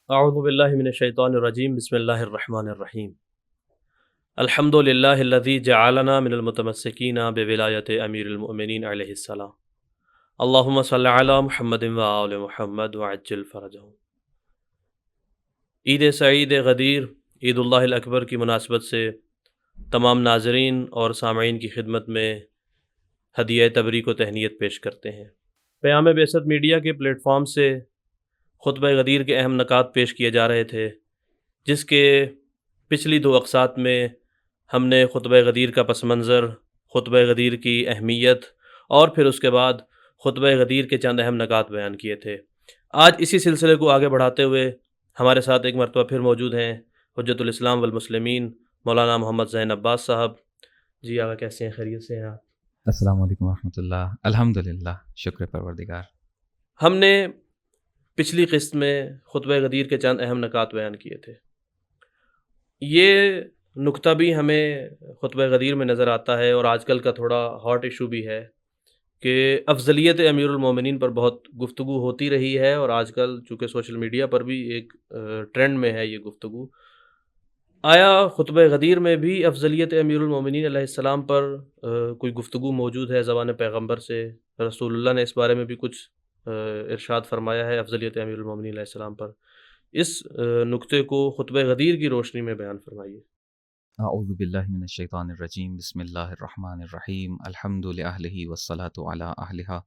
اعوذ باللہ من الشیطان الرجیم بسم اللہ الرحمن الرحیم الحمد للہ الذی جعلنا من المتمسکین بولایت امیر المؤمنین علیہ السلام اللہم صلی علی محمد وآل محمد وعجل فرجہم۔ عید سعید غدیر عید اللہ الاکبر کی مناسبت سے تمام ناظرین اور سامعین کی خدمت میں ہدیہ تبریک و تہنیت پیش کرتے ہیں۔ پیام بعثت میڈیا کے پلیٹ فارم سے خطبہ غدیر کے اہم نکات پیش کیے جا رہے تھے، جس کے پچھلی 2 اقساط میں ہم نے خطبہ غدیر کا پس منظر، خطبہ غدیر کی اہمیت اور پھر اس کے بعد خطبہ غدیر کے چند اہم نکات بیان کیے تھے۔ آج اسی سلسلے کو آگے بڑھاتے ہوئے ہمارے ساتھ ایک مرتبہ پھر موجود ہیں حجت الاسلام والمسلمین مولانا محمد ذہین عباس صاحب۔ جی آقا، کیسے ہیں؟ خیریت سے ہیں آپ؟ السلام علیکم ورحمۃ اللہ۔ الحمدللہ، شکر پروردگار۔ ہم نے پچھلی قسط میں خطبہ غدیر کے چند اہم نکات بیان کیے تھے۔ یہ نکتہ بھی ہمیں خطبہ غدیر میں نظر آتا ہے اور آج کل کا تھوڑا ہاٹ ایشو بھی ہے کہ افضلیت امیر المومنین پر بہت گفتگو ہوتی رہی ہے، اور آج کل چونکہ سوشل میڈیا پر بھی ایک ٹرینڈ میں ہے یہ گفتگو۔ آیا خطبہ غدیر میں بھی افضلیت امیر المومنین علیہ السلام پر کوئی گفتگو موجود ہے زبان پیغمبر سے؟ رسول اللہ نے اس بارے میں بھی کچھ ارشاد فرمایا ہے افضلیت امیر المومنین علیہ السلام پر؟ اس نکتے کو خطبہ غدیر کی روشنی میں بیان فرمائیے۔ اعوذ باللہ من الشیطان الرجیم، بسم اللہ الرحمن الرحیم، الحمد لأہلہ والصلاة علی اہلہا،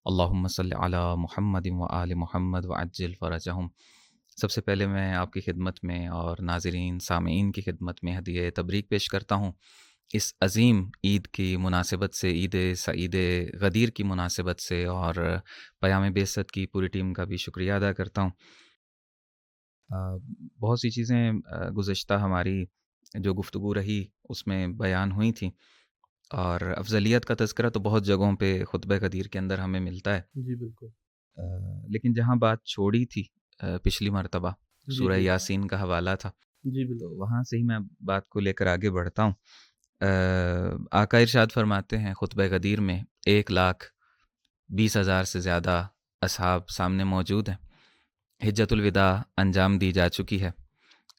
اللہم صلی علی محمد وآل محمد وعجل فرجہم۔ سب سے پہلے میں آپ کی خدمت میں اور ناظرین سامعین کی خدمت میں ہدیہ تبریک پیش کرتا ہوں اس عظیم عید کی مناسبت سے، عید سعید غدیر کی مناسبت سے، اور پیام بعثت کی پوری ٹیم کا بھی شکریہ ادا کرتا ہوں۔ بہت سی چیزیں گزشتہ ہماری جو گفتگو رہی اس میں بیان ہوئی تھیں، اور افضلیت کا تذکرہ تو بہت جگہوں پہ خطبہ غدیر کے اندر ہمیں ملتا ہے۔ جی بالکل۔ لیکن جہاں بات چھوڑی تھی پچھلی مرتبہ، سورہ یاسین کا حوالہ تھا، جی تو بالکل۔ وہاں سے ہی میں بات کو لے کر آگے بڑھتا ہوں۔ آقا ارشاد فرماتے ہیں خطبہ غدیر میں 1,20,000 سے زیادہ اصحاب سامنے موجود ہیں، حجت الوداع انجام دی جا چکی ہے۔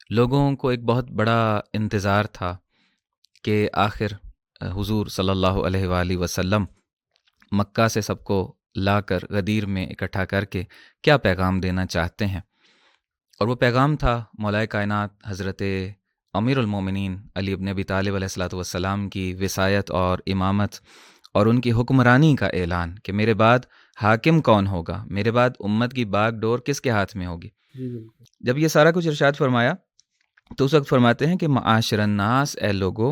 لوگوں کو ایک بہت بڑا انتظار تھا کہ آخر حضور صلی اللہ علیہ وآلہ وسلم مکہ سے سب کو لا کر غدیر میں اکٹھا کر کے کیا پیغام دینا چاہتے ہیں، اور وہ پیغام تھا مولا کائنات حضرت امیر المومنین علی ابن ابی طالب علیہ الصلوۃ والسلام کی وصایت اور امامت اور ان کی حکمرانی کا اعلان کہ میرے بعد حاکم کون ہوگا، میرے بعد امت کی باغ ڈور کس کے ہاتھ میں ہوگی۔ جب یہ سارا کچھ ارشاد فرمایا تو اس وقت فرماتے ہیں کہ معاشر الناس، اے لوگو،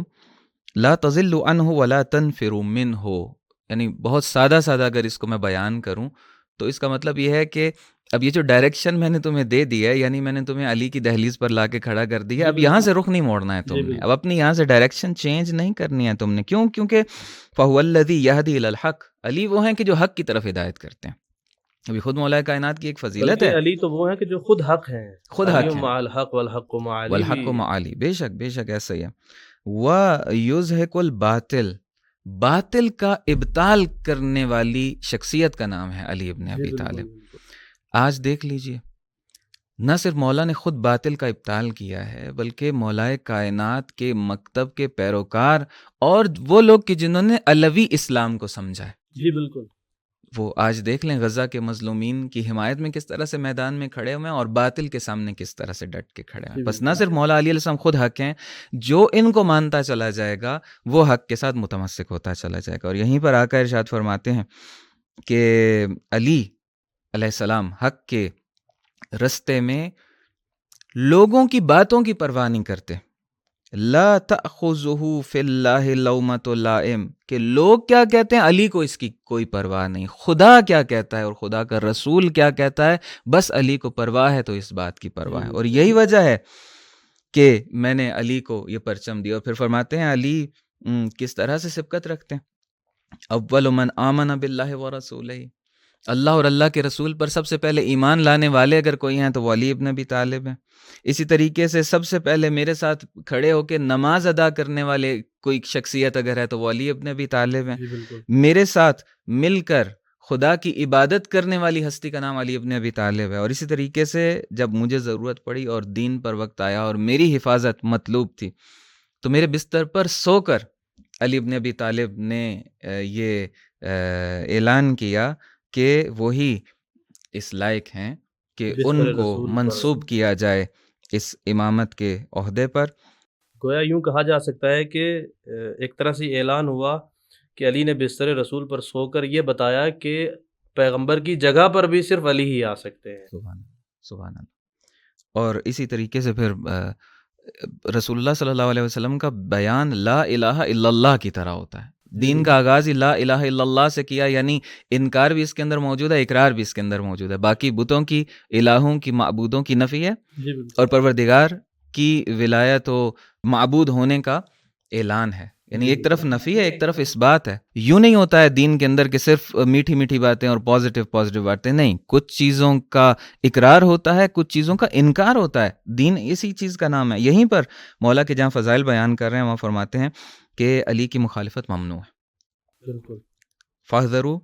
لا تضلوا عنہ ولا تنفروا منہ، یعنی بہت سادہ اگر اس کو میں بیان کروں تو اس کا مطلب یہ ہے کہ اب یہ جو ڈائریکشن میں نے تمہیں دے دی ہے، یعنی میں نے تمہیں علی کی دہلیز پر لا کے کھڑا کر دیا، اب یہاں سے رخ نہیں موڑنا ہے تم نے، اب اپنی یہاں سے ڈائریکشن چینج نہیں کرنی ہے تم نے۔ کیوں؟ کیونکہ فَهُوَ الَّذِي يَهْدِي إِلَى الْحَقِّ، علی وہ ہیں کہ جو حق کی طرف ہدایت کرتے ہیں۔ ابھی خود مولا کائنات کی ایک فضیلت ہے، علی تو وہ ہیں کہ جو خود حق ہیں، خود حق ہیں، مع الحق والحق مع علی، والحق مع علی، بے شک ایسا ہی ہے۔ وَيُزْهِقُ الْبَاطِلَ، باطل کا ابطال کرنے والی شخصیت کا نام ہے علی ابن ابی طالب۔ آج دیکھ لیجئے، نہ صرف مولا نے خود باطل کا ابطال کیا ہے، بلکہ مولا کائنات کے مکتب کے پیروکار اور وہ لوگ کہ جنہوں نے علوی اسلام کو سمجھا ہے، جی بالکل، وہ آج دیکھ لیں غزہ کے مظلومین کی حمایت میں کس طرح سے میدان میں کھڑے ہوئے ہیں اور باطل کے سامنے کس طرح سے ڈٹ کے کھڑے ہیں۔ بس نہ صرف مولا علی علیہ السلام خود حق ہیں، جو ان کو مانتا چلا جائے گا وہ حق کے ساتھ متمسک ہوتا چلا جائے گا۔ اور یہیں پر آقا ارشاد فرماتے ہیں کہ علی علیہ السلام حق کے رستے میں لوگوں کی باتوں کی پرواہ نہیں کرتے۔ لا تأخذہ فی اللہ لومۃ لائم، کہ لوگ کیا کہتے ہیں علی کو اس کی کوئی پرواہ نہیں، خدا کیا کہتا ہے اور خدا کا رسول کیا کہتا ہے، بس علی کو پرواہ ہے تو اس بات کی پرواہ ہے۔ اور یہی وجہ ہے کہ میں نے علی کو یہ پرچم دیا۔ اور پھر فرماتے ہیں علی کس طرح سے سبقت رکھتے ہیں، اول من آمن باللہ ورسولہ، اللہ اور اللہ کے رسول پر سب سے پہلے ایمان لانے والے اگر کوئی ہیں تو وہ علی ابن ابی طالب ہیں۔ اسی طریقے سے سب سے پہلے میرے ساتھ کھڑے ہو کے نماز ادا کرنے والے کوئی شخصیت اگر ہے تو وہ علی ابن ابی طالب ہیں۔ میرے ساتھ مل کر خدا کی عبادت کرنے والی ہستی کا نام علی ابن ابی طالب ہے۔ اور اسی طریقے سے جب مجھے ضرورت پڑی اور دین پر وقت آیا اور میری حفاظت مطلوب تھی تو میرے بستر پر سو کر علی ابن ابی طالب نے یہ اعلان کیا کہ وہی اس لائق ہیں کہ ان بستر کو رسول پر منسوب کیا جائے اس امامت کے عہدے پر۔ گویا یوں کہا جا سکتا ہے کہ ایک طرح سے اعلان ہوا کہ علی نے بستر رسول پر سو کر یہ بتایا کہ پیغمبر کی جگہ پر بھی صرف علی ہی آ سکتے ہیں۔ سبحان اللہ، سبحان اللہ۔ اور اسی طریقے سے پھر رسول اللہ صلی اللہ علیہ وسلم کا بیان لا الہ الا اللہ کی طرح ہوتا ہے۔ دین کا آغاز ہی لا الہ الا اللہ سے کیا، یعنی انکار بھی اس کے اندر موجود ہے، اقرار بھی اس کے اندر موجود ہے۔ باقی بتوں کی، الہوں کی، معبودوں کی نفی ہے جی بالکل۔ اور پروردگار کی ولایت و معبود ہونے کا اعلان ہے، یعنی ایک طرف نفی ہے، ایک طرف اس بات ہے۔ یوں نہیں ہوتا ہے دین کے اندر کہ صرف میٹھی میٹھی باتیں اور پازیٹیو باتیں، نہیں، کچھ چیزوں کا اقرار ہوتا ہے، کچھ چیزوں کا انکار ہوتا ہے۔ دین اسی چیز کا نام ہے۔ یہیں پر مولا کے جہاں فضائل بیان کر رہے ہیں وہاں فرماتے ہیں کہ علی کی مخالفت ممنوع ہے، بالکل۔ فاحذروا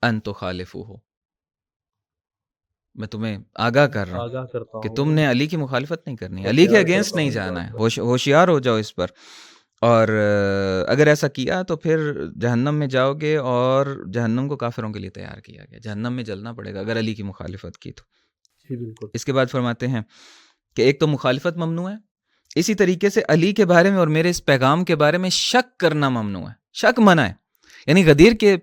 ان تخالفوہ، میں تمہیں آگاہ کر رہا ہوں آگاہ کرتا کہ ہوں تم نے علی کی مخالفت نہیں کرنی، علی کے اگینسٹ نہیں جانا ہے، ہوشیار ہو جاؤ اس پر۔ اور اگر ایسا کیا تو پھر جہنم میں جاؤ گے، اور جہنم کو کافروں کے لیے تیار کیا گیا، جہنم میں جلنا پڑے گا اگر علی کی مخالفت کی تو۔ جی بالکل۔ اس کے بعد فرماتے ہیں کہ ایک تو مخالفت ممنوع ہے، اسی طریقے سے علی کے بارے میں اور میرے اس پیغام کے بارے میں شک کرنا ممنوع ہے، شک منع ہے۔ یعنی غدیر کے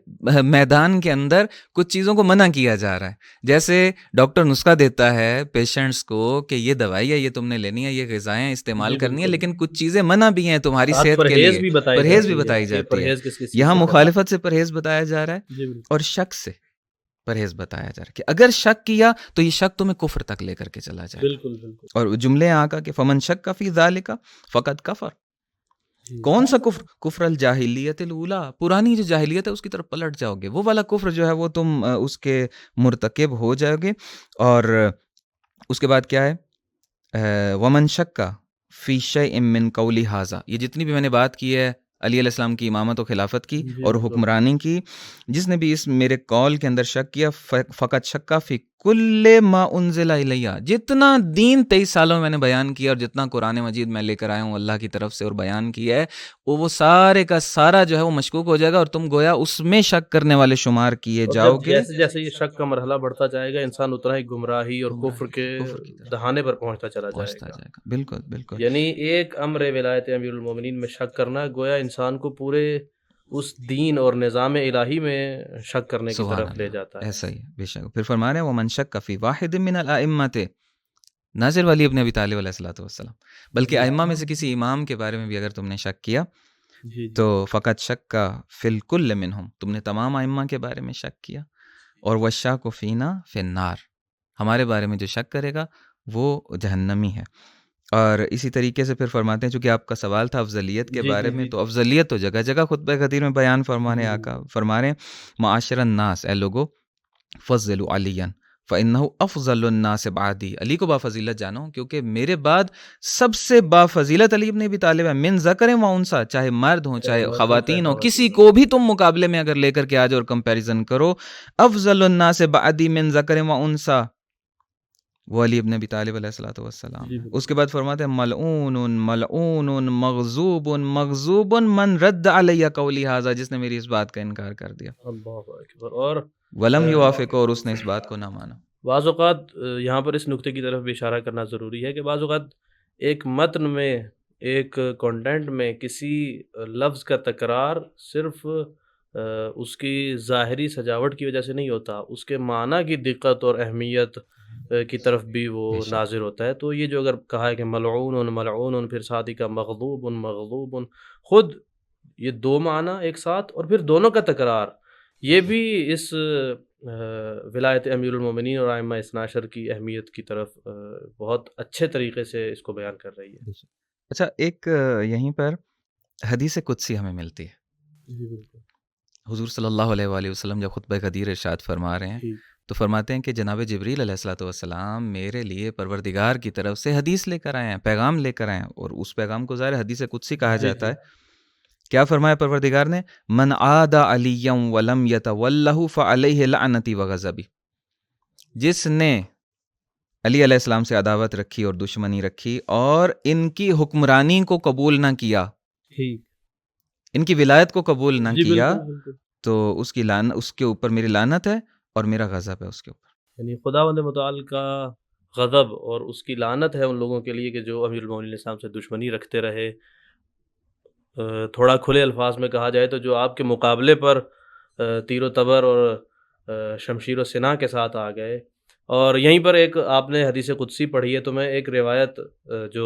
میدان کے اندر کچھ چیزوں کو منع کیا جا رہا ہے، جیسے ڈاکٹر نسخہ دیتا ہے پیشنٹس کو کہ یہ دوائی ہے، یہ تم نے لینی ہے، یہ غذائیں استعمال کرنی ہے، لیکن کچھ چیزیں منع بھی ہیں تمہاری صحت کے لیے، پرہیز بھی بتائی جاتی ہے۔ یہاں مخالفت سے پرہیز بتایا جا رہا ہے اور شک سے پرہیز بتایا جا رہا ہے کہ اگر شک کیا تو یہ شک تمہیں کفر تک لے کر کے چلا جائے۔ بالکل بالکل۔ اور جملے آقا کہ فمن شک فی ذالک فقد کفر، کون سا کفر؟ کفر الجاہلیت الاولی، پرانی جو جاہلیت ہے اس کی طرف پلٹ جاؤ گے، وہ والا کفر جو ہے وہ تم اس کے مرتکب ہو جاؤ گے۔ اور اس کے بعد کیا ہے؟ ومن شک فی شیء من قولی ھذا، یہ جتنی بھی میں نے بات کی ہے علی علیہ السلام کی امامت و خلافت کی اور حکمرانی کی، جس نے بھی اس میرے قول کے اندر شک کیا، فقط شکا فی کل ما انزل الیہ، جتنا دین 23 سالوں میں میں نے بیان کیا اور جتنا قرآن مجید میں لے کر آیا ہوں اللہ کی طرف سے اور بیان کیا ہے، وہ سارے کا سارا جو ہے وہ مشکوک ہو جائے گا اور تم گویا اس میں شک کرنے والے شمار کیے جاؤ گے۔ جیسے جیسے یہ شک کا مرحلہ بڑھتا جائے گا انسان اتنا ہی گمراہی اور کفر کے دہانے پر پہنچتا چلا جائے گا۔ بالکل بالکل۔ یعنی ایک امر ولایت امیر المومنین میں شک کرنا گویا انسان کو پورے اس دین اور نظام الہی میں شک کرنے کی طرف لے جاتا ہے۔ ایسا ہی بے شک۔ پھر فرما رہے ہیں ومن شک فی واحد من الائمۃ، نہ صرف علی ابن ابی طالب علیہ الصلوۃ والسلام بلکہ ائمہ میں سے کسی امام کے بارے میں بھی اگر تم نے شک کیا تو فقط شک فی الکل منہم، تم نے تمام ائمہ کے بارے میں شک کیا۔ اور والشاک فینا فی النار، ہمارے بارے میں جو شک کرے گا وہ جہنمی ہے۔ اور اسی طریقے سے پھر فرماتے ہیں، چونکہ آپ کا سوال تھا افضلیت کے بارے میں، تو افضلیت تو جگہ جگہ خطبہ غدیر میں بیان فرمانے آقا فرما رہے ہیں معاشر الناس، اے لوگو فضلوا علیا فإنه افضل الناس بعدی، علی کو بافضیلت جانو کیونکہ میرے بعد سب سے بافضیلت علی ابن ابی طالب ہے، من ذکر و انثی، چاہے مرد ہوں چاہے خواتین ہوں، کسی کو بھی تم مقابلے میں اگر لے کر کے آ جاؤ اور کمپیریزن کرو، افضل الناس بعدی من ذکر و انثی، وہ علی ابن ابی طالب علیہ الصلوۃ والسلام۔ اس کے بعد فرماتے ہیں ملعون ملعون مغضوب مغضوب من رد علی قولی ھذا، جس نے میری اس بات کا انکار کر دیا، اللہ اکبر، اور ولم یوافق، اور اس نے اس بات کو نہ مانا۔ بعض اوقات یہاں پر اس نقطے کی طرف بھی اشارہ کرنا ضروری ہے کہ بعض اوقات ایک متن میں، ایک کانٹینٹ میں کسی لفظ کا تکرار صرف اس کی ظاہری سجاوٹ کی وجہ سے نہیں ہوتا، اس کے معنی کی دقت اور اہمیت کی طرف بھی وہ ناظر ہوتا ہے۔ تو یہ جو اگر کہا ہے کہ ملعون ملعون، پھر ساتھ ہی کا مغضوب مغضوب، خود یہ دو معنی ایک ساتھ اور پھر دونوں کا تکرار، یہ بھی اس ولایت امیر المومنین اور ائمہ اثنا عشر کی اہمیت کی طرف بہت اچھے طریقے سے اس کو بیان کر رہی ہے۔ اچھا، ایک یہیں پر حدیث قدسی ہمیں ملتی ہے۔ جی بالکل۔ حضور صلی اللہ علیہ وآلہ وسلم جب خطبہ غدیر ارشاد فرما رہے ہیں تو فرماتے ہیں کہ جناب جبریل علیہ الصلوۃ والسلام میرے لیے پروردگار کی طرف سے حدیث لے کر آئے ہیں، پیغام لے کر آئے ہیں، اور اس پیغام کو ظاہر حدیث قدسی کہا جاتا ہے کیا فرمایا پروردگار نے؟ من عاد علیا ولم یتولہ فعلیہ لعنتی وغضبی، جس نے علی علیہ السلام سے عداوت رکھی اور دشمنی رکھی اور ان کی حکمرانی کو قبول نہ کیا، ٹھیک، ان کی ولایت کو قبول نہ جی کیا، بالکل بالکل، تو اس کی اس کے اوپر میری لعنت ہے اور میرا غضب ہے اس کے اوپر۔ یعنی خداوند متعال کا غضب اور اس کی لعنت ہے ان لوگوں کے لیے کہ جو امیر المومنین علیہ السلام سے دشمنی رکھتے رہے۔ تھوڑا کھلے الفاظ میں کہا جائے تو جو آپ کے مقابلے پر تیر و تبر اور شمشیر و سنا کے ساتھ آ گئے۔ اور یہیں پر ایک آپ نے حدیث قدسی پڑھی ہے، تو میں ایک روایت جو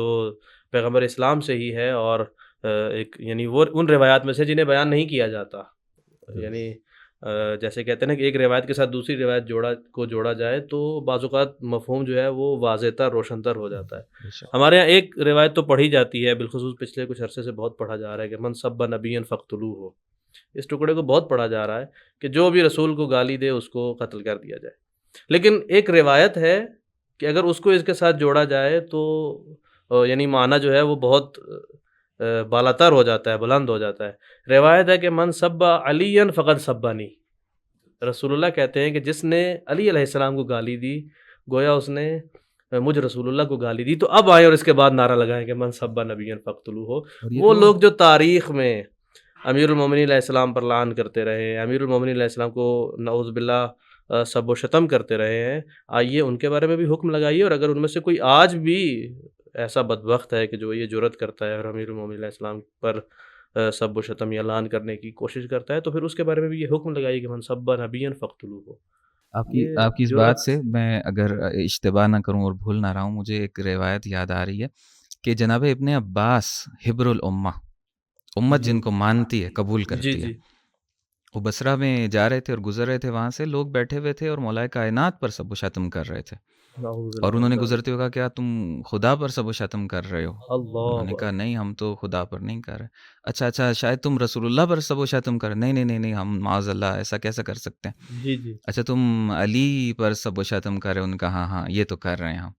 پیغمبر اسلام سے ہی ہے اور ایک یعنی وہ ان روایات میں سے جنہیں بیان نہیں کیا جاتا، یعنی جیسے کہتے ہیں نا کہ ایک روایت کے ساتھ دوسری روایت جوڑا جائے تو بعض اوقات مفہوم جو ہے وہ واضح تر روشن تر ہو جاتا ہے۔ ہمارے یہاں ایک روایت تو پڑھی جاتی ہے، بالخصوص پچھلے کچھ عرصے سے بہت پڑھا جا رہا ہے کہ من سب نبی فاقتلوہ، اس ٹکڑے کو بہت پڑھا جا رہا ہے کہ جو بھی رسول کو گالی دے اس کو قتل کر دیا جائے۔ لیکن ایک روایت ہے کہ اگر اس کو اس کے ساتھ جوڑا جائے تو یعنی معنی جو ہے وہ بہت بالاتر ہو جاتا ہے، بلند ہو جاتا ہے۔ روایت ہے کہ من سب علی فقد سبانی، رسول اللہ کہتے ہیں کہ جس نے علی علیہ السلام کو گالی دی گویا اس نے مجھ رسول اللہ کو گالی دی، تو اب آئے اور اس کے بعد نعرہ لگائیں کہ من سب نبی فاقتلوہ۔ وہ لوگ جو تاریخ میں امیر المومنین علیہ السلام پر لعن کرتے رہے، امیر المومنین علیہ السلام کو نعوذ باللہ سب و شتم کرتے رہے ہیں، آئیے ان کے بارے میں بھی حکم لگائیے، اور اگر ان میں سے کوئی آج بھی ایسا بدبخت ہے کہ جو یہ جرأت کرتا ہے اور امیر المومنین علیہ السلام پر سب و شتم یا لعن کرنے کی کوشش کرتا ہے، تو پھر اس کے بارے میں بھی یہ حکم لگائیے کہ من سب نبی فاقتلوہ۔ آپ کی اس بات سے میں اگر اشتباہ نہ کروں اور بھول نہ رہا ہوں، مجھے ایک روایت یاد آ رہی ہے کہ جناب ابن عباس حبر الامہ، امت جن کو مانتی ہے، قبول کرتی ہے، وہ بصرہ میں جا رہے تھے اور گزر رہے تھے، وہاں سے لوگ بیٹھے ہوئے تھے اور مولا کائنات پر سب و شتم کر رہے تھے، اور انہوں نے گزرتے ہوئے کہا کیا تم خدا پر سب و شتم کر رہے ہو؟ انہوں نے کہا نہیں، ہم تو خدا پر نہیں کر رہے۔ اچھا شاید تم رسول اللہ پر سب و شتم کر رہے؟ نہیں، ہم معاذ اللہ ایسا کیسا کر سکتے ہیں؟ جی اچھا تم علی پر سب و شتم کر رہے ہو؟ ان کا ہاں یہ تو کر رہے ہیں ہم۔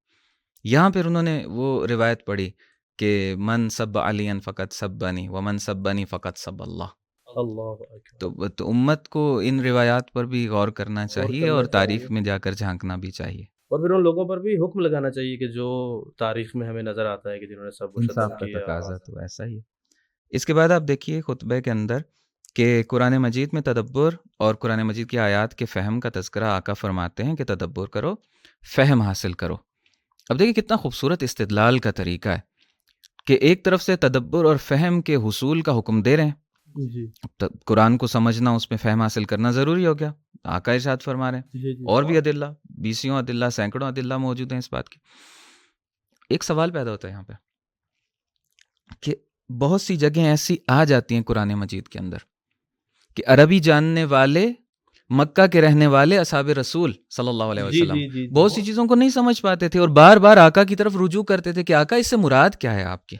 یہاں پھر انہوں نے وہ روایت پڑھی کہ من سب علی فقط سبنی ومن سبنی فقط سب اللہ۔ تو امت کو ان روایات پر بھی غور کرنا چاہیے اور تاریخ میں جا کر جھانکنا بھی چاہیے، اور پھر ان لوگوں پر بھی حکم لگانا چاہیے کہ جو تاریخ میں ہمیں نظر آتا ہے کہ جنہوں نے سب و شتم کیا۔ تقاضا تو ایسا ہی ہے۔ اس کے بعد آپ دیکھیے خطبے کے اندر کہ قرآن مجید میں تدبر اور قرآن مجید کی آیات کے فہم کا تذکرہ آقا فرماتے ہیں کہ تدبر کرو، فہم حاصل کرو۔ اب دیکھیے کتنا خوبصورت استدلال کا طریقہ ہے کہ ایک طرف سے تدبر اور فہم کے حصول کا حکم دے رہے ہیں، جی قرآن کو سمجھنا، اس میں فہم حاصل کرنا ضروری ہو گیا، آقا ارشاد فرما رہے ہیں، جی اور بھی ادلہ، بیسیوں ادلہ، سینکڑوں ادلہ موجود ہیں اس بات کی۔ ایک سوال پیدا ہوتا ہے یہاں پہ کہ بہت سی جگہیں ایسی آ جاتی ہیں قرآن مجید کے اندر کہ عربی جاننے والے، مکہ کے رہنے والے اصحاب رسول صلی اللہ علیہ وسلم بہت سی چیزوں کو نہیں سمجھ پاتے تھے اور بار بار آقا کی طرف رجوع کرتے تھے کہ آقا اس سے مراد کیا ہے آپ کی۔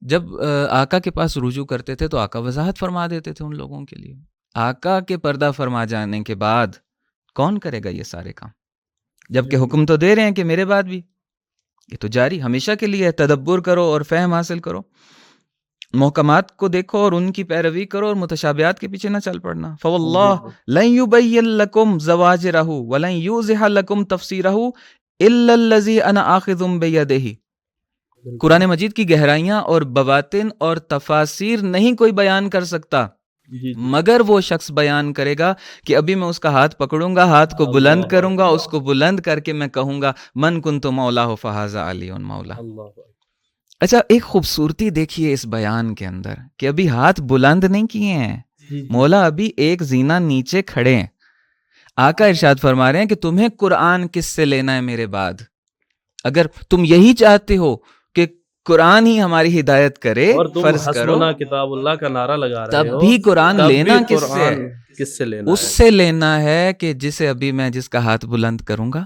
جب آقا کے پاس رجوع کرتے تھے تو آقا وضاحت فرما دیتے تھے ان لوگوں کے لیے۔ آقا کے پردہ فرما جانے کے بعد کون کرے گا یہ سارے کام؟ جبکہ حکم تو دے رہے ہیں کہ میرے بعد بھی یہ تو جاری ہمیشہ کے لیے ہے، تدبر کرو اور فہم حاصل کرو، محکمات کو دیکھو اور ان کی پیروی کرو اور متشابہات کے پیچھے نہ چل پڑنا۔ فواللہ لن یبین لکم زواجرہ ولن یوضح لکم تفسیرہ الا الذی انا آخذ بیدہ۔ قرآن مجید کی گہرائیاں اور بواطن اور تفاسیر نہیں کوئی بیان کر سکتا مگر وہ شخص بیان کرے گا کہ ابھی میں اس کا ہاتھ پکڑوں گا، ہاتھ کو بلند کروں گا، اس کو بلند کر کے میں کہوں گا من کنت مولاہ فہذا علی مولا۔ اچھا ایک خوبصورتی دیکھیے اس بیان کے اندر کہ ابھی ہاتھ بلند نہیں کیے ہیں مولا، ابھی ایک زینہ نیچے کھڑے ہیں۔ آقا ارشاد فرما رہے ہیں کہ تمہیں قرآن کس سے لینا ہے میرے بعد؟ اگر تم یہی چاہتے ہو کہ قرآن ہی ہماری ہدایت کرے، فرض کرو کتاب اللہ کا نعرہ لگا رہے تب بھی قرآن لینا کس سے؟ کس سے لینا؟ اس سے لینا ہے کہ جسے ابھی میں جس کا ہاتھ بلند کروں گا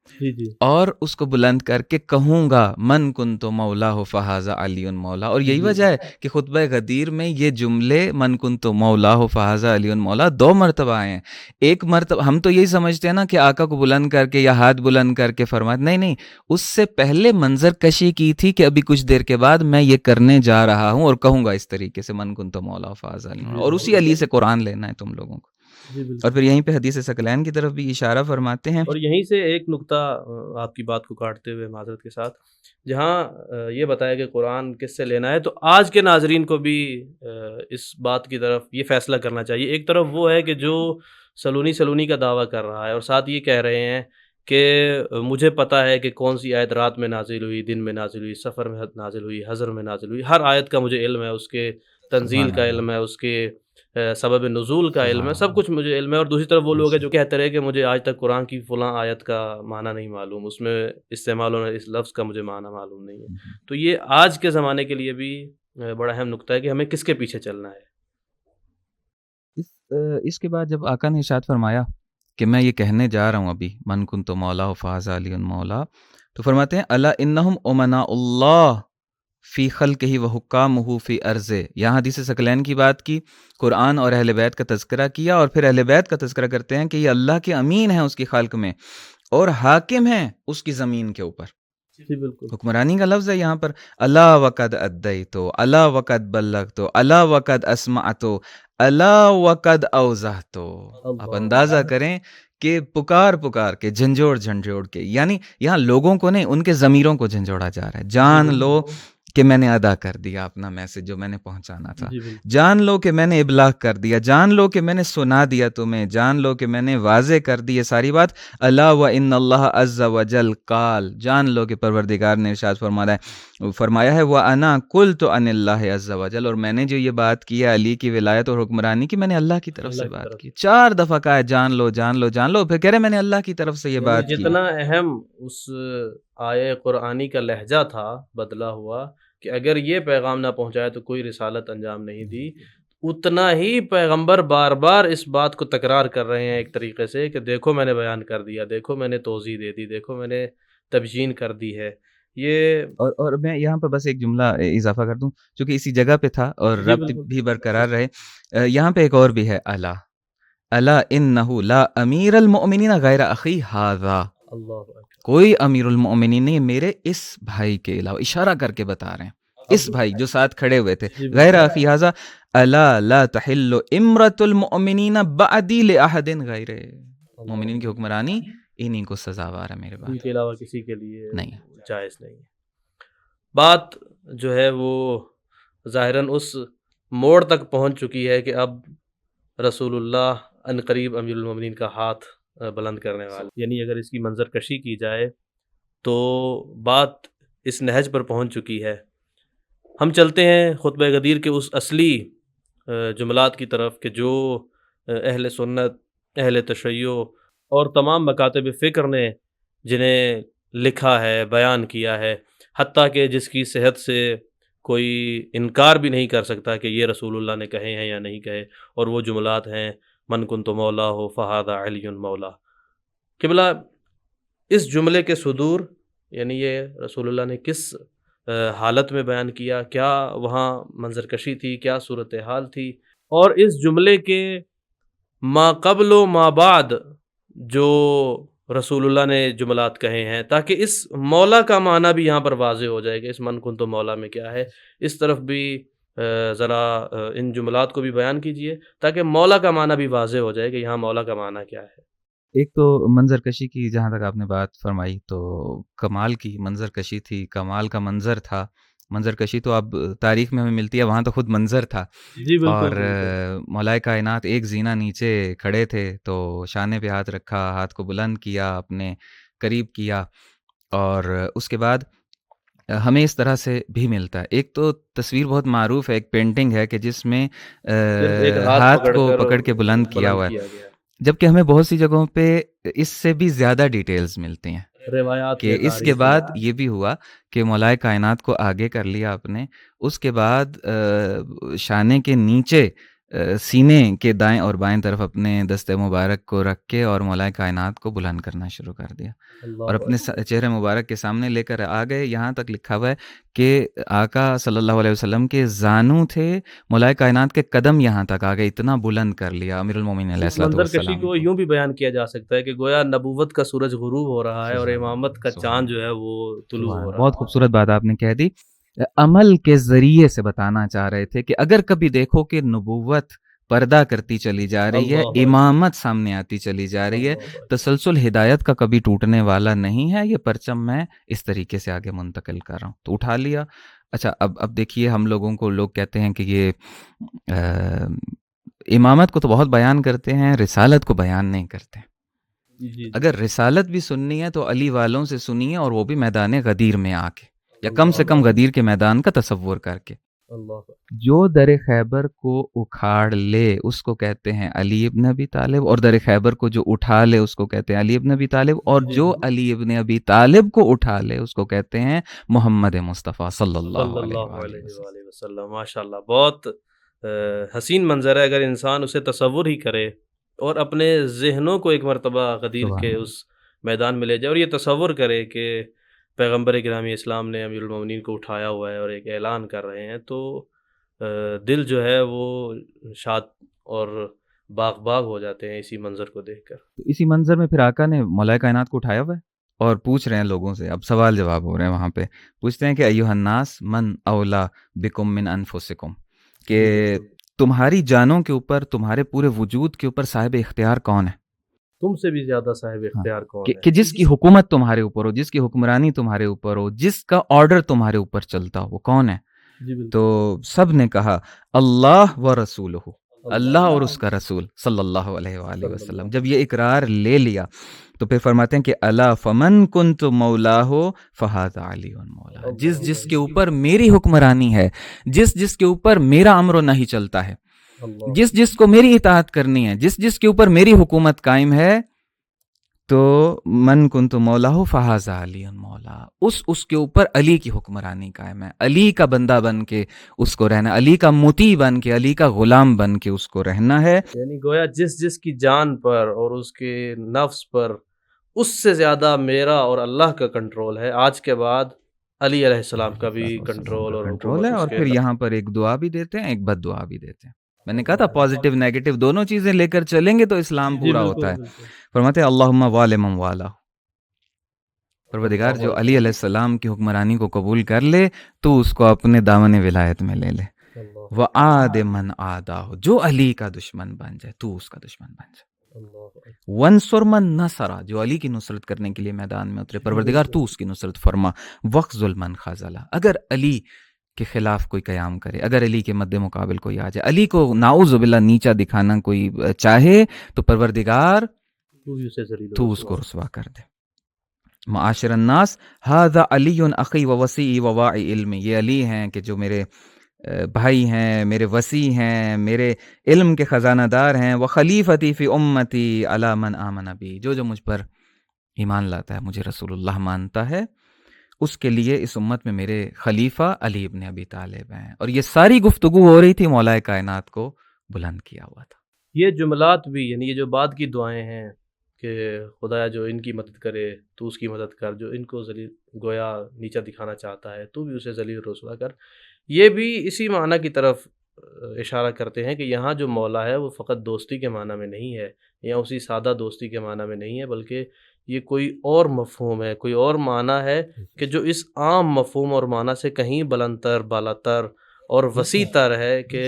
جی جی اور اس کو بلند کر کے کہوں گا من کنت مولا ہو فہذا علی مولا. اور یہی جی وجہ ہے کہ خطبہ غدیر میں یہ جملے من کنت مولا ہو فہذا علی مولا 2 مرتبہ آئے ہیں. ایک مرتبہ ہم تو یہی سمجھتے ہیں نا کہ آقا کو بلند کر کے یا ہاتھ بلند کر کے فرمایا، نہیں، اس سے پہلے منظر کشی کی تھی کہ ابھی کچھ دیر کے بعد میں یہ کرنے جا رہا ہوں اور کہوں گا اس طریقے سے من کنت مولا ہو فہذا علی مولا. اور اسی علی سے قرآن لینا ہے تم لوگوں کو. جی بالکل. اور پھر یہیں پہ حدیث ثقلین کی طرف بھی اشارہ فرماتے ہیں. اور یہیں سے ایک نقطہ آپ کی بات کو کاٹتے ہوئے معذرت کے ساتھ، جہاں یہ بتایا کہ قرآن کس سے لینا ہے، تو آج کے ناظرین کو بھی اس بات کی طرف یہ فیصلہ کرنا چاہیے. ایک طرف وہ ہے کہ جو سلونی کا دعویٰ کر رہا ہے اور ساتھ یہ کہہ رہے ہیں کہ مجھے پتہ ہے کہ کون سی آیت رات میں نازل ہوئی، دن میں نازل ہوئی، سفر میں نازل ہوئی، حضر میں نازل ہوئی، ہر آیت کا مجھے علم ہے، اس کے تنزیل کا علم ہے، اس کے سبب نزول کا علم ہے، سب کچھ مجھے علم ہے. اور دوسری طرف وہ لوگ ہیں جو کہتے رہے کہ مجھے آج تک قرآن کی فلاں آیت کا معنی نہیں معلوم، اس میں استعمال ہونے اس لفظ کا مجھے معنی معلوم نہیں ہے. تو یہ آج کے زمانے کے لیے بھی بڑا اہم نقطہ ہے کہ ہمیں کس کے پیچھے چلنا ہے. اس کے بعد جب آقا نے ارشاد فرمایا کہ میں یہ کہنے جا رہا ہوں ابھی من کنت مولا فہذا علی مولا، تو فرماتے ہیں الا انہم امناء اللہ فی خلقہ و حکامہ فی ارضہ. یہاں حدیث ثقلین کی بات کی، قرآن اور اہل بیت کا تذکرہ کیا، اور پھر اہل بیت کا تذکرہ کرتے ہیں کہ یہ اللہ کے امین ہیں اس کی خلق میں اور حاکم ہیں اس کی زمین کے اوپر. جی بالکل. حکمرانی کا لفظ ہے یہاں پر. الا وقد ادیتو، الا وقد بلغتو، الا وقد اسمعتو، الا وقد اوضحتو. آپ اندازہ کریں کہ پکار کے جھنجھوڑ کے، یعنی یہاں لوگوں کو نہیں، ان کے ضمیروں کو جھنجھوڑا جا رہا ہے. جان لو کہ میں نے ادا کر دیا اپنا میسج جو میں نے پہنچانا تھا. جان لو کہ میں نے ابلاغ کر دیا، جان لو کہ میں نے سنا دیا تمہیں، جان لو کہ میں نے واضح کر دی یہ ساری بات. الا وان اللہ عز وجل قال، جان لو کہ پروردگار نے ارشاد فرمایا ہے وانا قلت عن اللہ عز وجل، اور میں نے جو یہ بات کی ہے علی کی ولایت اور حکمرانی کی، میں نے اللہ کی طرف سے بات کی. 4 دفعہ کہا ہے جان لو جان لو جان لو، پھر کہہ رہے میں نے اللہ کی طرف سے یہ بات کی. جتنا اہم اس آیے قرآنی کا لہجہ تھا بدلا ہوا کہ اگر یہ پیغام نہ پہنچایا تو کوئی رسالت انجام نہیں دی، اتنا ہی پیغمبر بار بار اس بات کو تکرار کر رہے ہیں ایک طریقے سے کہ دیکھو میں نے بیان کر دیا، دیکھو میں نے توضیح دے دی، دیکھو میں نے تبیین کر دی ہے. یہ اور میں یہاں پر بس ایک جملہ اضافہ کر دوں چونکہ اسی جگہ پہ تھا اور ربط بھی برقرار رہے. یہاں پہ ایک اور بھی ہے الا انہ لا امیر المؤمنین غیر اخی ھذا، کوئی امیر المؤمنین نہیں میرے اس بھائی کے علاوہ، اشارہ کر کے بتا رہے ہیں اس بھائی جو ساتھ کھڑے ہوئے تھے، غیر اخی ھذا الا لا تحل امرۃ المؤمنین بعدی لاحد غیر. مومنین کی حکمرانی انہی کو سزاوار ہے میرے بعد، ان کے علاوہ کسی کے لیے نہیں جائز نہیں ہے. بات جو ہے وہ ظاہراً اس موڑ تک پہنچ چکی ہے کہ اب رسول اللہ ان قریب امیر المومنین کا ہاتھ بلند کرنے والا، یعنی اگر اس کی منظر کشی کی جائے تو بات اس نہج پر پہنچ چکی ہے. ہم چلتے ہیں خطبہ غدیر کے اس اصلی جملات کی طرف کہ جو اہل سنت، اہل تشیع اور تمام مکاتب فکر نے جنہیں لکھا ہے، بیان کیا ہے، حتیٰ کہ جس کی صحت سے کوئی انکار بھی نہیں کر سکتا کہ یہ رسول اللہ نے کہے ہیں یا نہیں کہے. اور وہ جملات ہیں من کنت مولا ہو فہذا علی مولا. قبلہ اس جملے کے صدور یعنی یہ رسول اللہ نے کس حالت میں بیان کیا، کیا وہاں منظر کشی تھی، کیا صورتحال تھی، اور اس جملے کے ما قبل و ما بعد جو رسول اللہ نے جملات کہے ہیں، تاکہ اس مولا کا معنی بھی یہاں پر واضح ہو جائے کہ اس من کنت مولا میں کیا ہے. اس طرف بھی ذرا ان جملات کو بھی بیان کیجئے تاکہ مولا کا معنی بھی واضح ہو جائے کہ یہاں مولا کا معنی کیا ہے. ایک تو منظر کشی کی جہاں تک آپ نے بات فرمائی تو کمال کی منظر کشی تھی، کمال کا منظر تھا. منظر کشی تو اب تاریخ میں ہمیں ملتی ہے، وہاں تو خود منظر تھا. جی بالکل. اور مولائے کائنات ایک زینہ نیچے کھڑے تھے تو شانے پہ ہاتھ رکھا، ہاتھ کو بلند کیا، اپنے قریب کیا. اور اس کے بعد ہمیں اس طرح سے بھی ملتا ہے. ایک تو تصویر بہت معروف ہے، ایک پینٹنگ ہے کہ جس میں ہاتھ کو پکڑ کے بلند کیا ہوا ہے، جبکہ ہمیں بہت سی جگہوں پہ اس سے بھی زیادہ ڈیٹیلز ملتی ہیں روایات کہ اس کے بعد یہ بھی ہوا کہ مولائے کائنات کو آگے کر لیا آپ نے، اس کے بعد شانے کے نیچے سینے کے دائیں اور بائیں طرف اپنے دست مبارک کو رکھ کے اور مولا کائنات کو بلند کرنا شروع کر دیا اور اپنے چہرے مبارک کے سامنے لے کر آ گئے. یہاں تک لکھا ہوا ہے کہ آقا صلی اللہ علیہ وسلم کے زانو تھے، مولا کائنات کے قدم یہاں تک آ گئے، اتنا بلند کر لیا امیر المومنین علیہ اس الصلوۃ منظر کشی والسلام کو کو. یوں بھی بیان کیا جا سکتا ہے کہ گویا نبوت کا سورج غروب ہو رہا ہے اور امامت کا چاند جو ہے وہ طلوع ہو رہا ہے. بہت خوبصورت بات آپ نے کہہ دی. عمل کے ذریعے سے بتانا چاہ رہے تھے کہ اگر کبھی دیکھو کہ نبوت پردہ کرتی چلی جا رہی ہے، امامت سامنے آتی چلی جا رہی ہے، تسلسل ہدایت کا کبھی ٹوٹنے والا نہیں ہے، یہ پرچم میں اس طریقے سے آگے منتقل کر رہا ہوں. تو اٹھا لیا. اچھا اب دیکھیے، ہم لوگوں کو لوگ کہتے ہیں کہ یہ امامت کو تو بہت بیان کرتے ہیں، رسالت کو بیان نہیں کرتے. اگر رسالت بھی سننی ہے تو علی والوں سے سنیے، اور وہ بھی میدان غدیر میں آ کے، یا کم سے کم غدیر کے میدان کا تصور کر کے. جو در خیبر کو اکھاڑ لے اس کو کہتے ہیں علی ابن ابی طالب، اور در خیبر کو جو اٹھا لے اس کو کہتے ہیں علی ابن ابی طالب، اور جو علی ابن ابی طالب کو اٹھا لے اس کو کہتے ہیں محمد مصطفیٰ صلی اللہ علیہ وسلم. ماشاء اللہ، بہت حسین منظر ہے اگر انسان اسے تصور ہی کرے اور اپنے ذہنوں کو ایک مرتبہ غدیر کے اس میدان میں لے جائے اور یہ تصور کرے کہ پیغمبر گرامی اسلام نے امیر المومنین کو اٹھایا ہوا ہے اور ایک اعلان کر رہے ہیں، تو دل جو ہے وہ شاد اور باغ باغ ہو جاتے ہیں اسی منظر کو دیکھ کر. تو اسی منظر میں پھر آقا نے مولا کائنات کو اٹھایا ہوا ہے اور پوچھ رہے ہیں لوگوں سے. اب سوال جواب ہو رہے ہیں وہاں پہ. پوچھتے ہیں کہ ایھا الناس من اولا بکم من انفسکم، کہ تمہاری جانوں کے اوپر، تمہارے پورے وجود کے اوپر صاحب اختیار کون ہے؟ تم سے بھی زیادہ صاحب اختیار کون ہے؟ کہ جس کی حکومت تمہارے اوپر ہو، جس کی حکمرانی تمہارے اوپر ہو، جس کا آرڈر تمہارے اوپر چلتا ہو، وہ کون ہے؟ تو سب نے کہا اللہ و رسولہ، اللہ اور اس کا رسول صلی اللہ علیہ وآلہ وسلم. جب یہ اقرار لے لیا تو پھر فرماتے ہیں کہ الا فمن کنت مولاہ فہذا علی مولا. جس جس کے اوپر میری حکمرانی ہے، جس جس کے اوپر میرا امر و نہی چلتا ہے، جس جس کو میری اطاعت کرنی ہے، جس جس کے اوپر میری حکومت قائم ہے، تو من کنت مولاہ فہذا علی مولا، اس کے اوپر علی کی حکمرانی قائم ہے. علی کا بندہ بن کے اس کو رہنا، علی کا مطیع بن کے، علی کا غلام بن کے اس کو رہنا ہے. یعنی گویا جس جس کی جان پر اور اس کے نفس پر اس سے زیادہ میرا اور اللہ کا کنٹرول ہے. آج کے بعد علی علیہ السلام کا بھی کنٹرول اور حکومت ہے. اور پھر یہاں پر ایک دعا بھی دیتے ہیں، ایک بد دعا بھی دیتے ہیں. میں نے کہا تھا پازیٹیو نیگیٹو دونوں چیزیں لے کر چلیں گے تو اسلام پورا ہوتا ہے. فرماتے ہیں اللہم والی من والا، پروردگار جو علی علیہ السلام کی حکمرانی کو قبول کر لے تو اس کو اپنے دامن ولایت میں لے لے. وعاد من عاداہ، جو علی کا دشمن بن جائے تو اس کا دشمن بن جائے. وانصر من نصرہ، جو علی کی نصرت کرنے کے لیے میدان میں اترے، پروردگار تو اس کی نصرت فرما. وخذل من خذلہ، اگر علی کے خلاف کوئی قیام کرے، اگر علی کے مد مقابل کوئی آ جائے، علی کو نعوذ باللہ نیچا دکھانا کوئی چاہے، تو پروردگار تو اس کو رسوا کر دے. معاشر الناس ھذا علی اخی و وسیع و واعی علمی، یہ علی ہیں کہ جو میرے بھائی ہیں، میرے وسیع ہیں، میرے علم کے خزانہ دار ہیں. وخلیفتی فی امتی علی من آمن بی، جو مجھ پر ایمان لاتا ہے، مجھے رسول اللہ مانتا ہے، اس کے لیے اس امت میں میرے خلیفہ علی ابن ابی طالب ہیں. اور یہ ساری گفتگو ہو رہی تھی مولا کائنات کو بلند کیا ہوا تھا. یہ جملات بھی، یعنی یہ جو بعد کی دعائیں ہیں کہ خدایا جو ان کی مدد کرے تو اس کی مدد کر، جو ان کو ذلیل گویا نیچا دکھانا چاہتا ہے تو بھی اسے ذلیل رسوا کر، یہ بھی اسی معنی کی طرف اشارہ کرتے ہیں کہ یہاں جو مولا ہے وہ فقط دوستی کے معنی میں نہیں ہے، یا اسی سادہ دوستی کے معنی میں نہیں ہے، بلکہ یہ کوئی اور مفہوم ہے، کوئی اور معنی ہے کہ جو اس عام مفہوم اور معنی سے کہیں بلند تر، بالا تر اور وسیع تر ہے، کہ